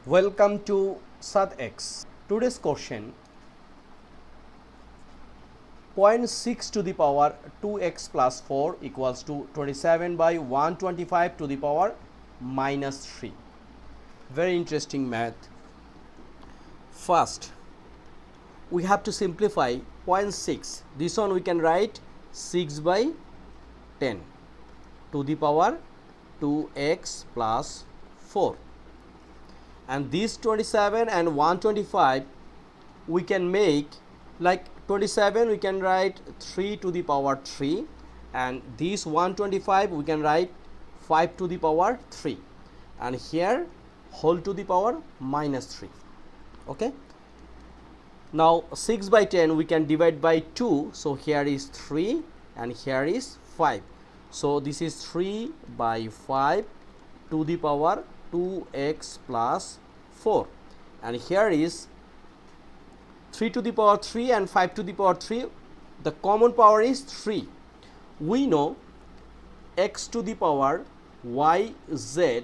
Welcome to SATX. Today's question, 0.6 to the power 2x plus 4 equals to 27 by 125 to the power minus 3. Very interesting math. First, we have to simplify 0.6. This one we can write 6 by 10 to the power 2x plus 4. And this 27 and 125 we can make like 27 we can write 3 to the power 3, and this 125 we can write 5 to the power 3, and here whole to the power minus 3. Okay, now 6 by 10 we can divide by 2, so here is 3 and here is 5, so this is 3 by 5 to the power 2x plus 4, and here is 3 to the power 3 and 5 to the power 3. The common power is 3. We know x to the power y z,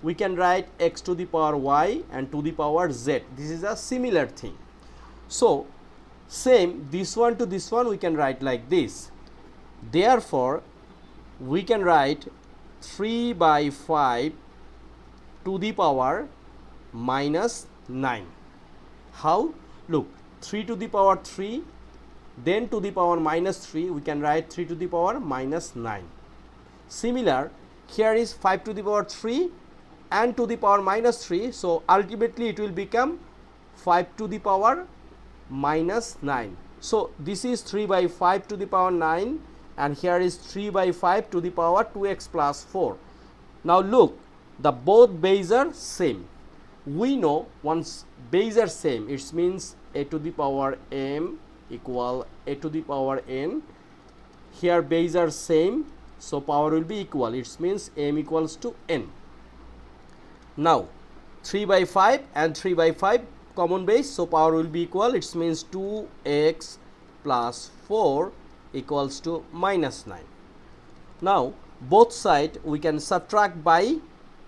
we can write x to the power y and to the power z. This is a similar thing. So same, this one to this one we can write like this. Therefore we can write 3 by 5 to the power minus 9. How? Look, 3 to the power 3, then to the power minus 3, we can write 3 to the power minus 9. Similar, here is 5 to the power 3 and to the power minus 3, so ultimately it will become 5 to the power minus 9. So this is 3 by 5 to the power 9, and here is 3 by 5 to the power 2x plus 4. Now look, the both base are same. We know once base are same, it means a to the power m equal a to the power n. Here base are same, so power will be equal. It means m equals to n. Now 3 by 5 and 3 by 5 common base, so power will be equal. It means 2x plus 4 equals to minus 9. Now both side we can subtract by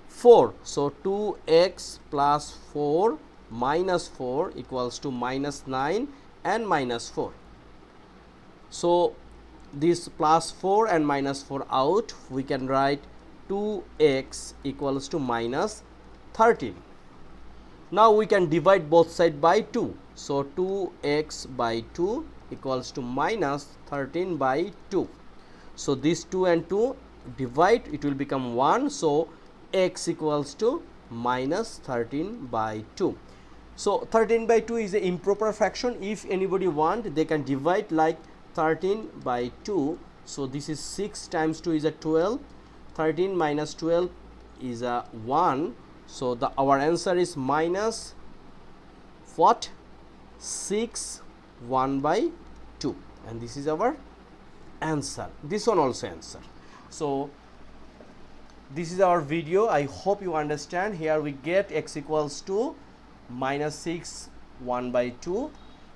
4, so 2x plus 4 minus 4 equals to minus 9 and minus 4. So this plus 4 and minus 4 out, we can write 2x equals to minus 13. Now we can divide both sides by 2, so 2x by 2 equals to minus 13 by 2. So this 2 and 2 divide, it will become 1, so x equals to minus 13 by 2. So 13 by 2 is an improper fraction. If anybody want, they can divide like 13 by 2. So this is 6 times 2 is a 12. 13 minus 12 is a 1. So our answer is minus what? 6 1 by 2, and this is our answer. This one also answer. So this is our video. I hope you understand. Here we get x equals to minus 6 1 by 2,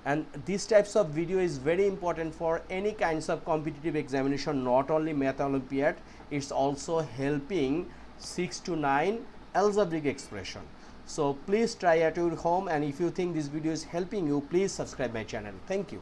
and these types of video is very important for any kinds of competitive examination, not only math olympiad. It's also helping 6 to 9 algebraic expression. So please try at your home, and if you think this video is helping you, please subscribe my channel. Thank you.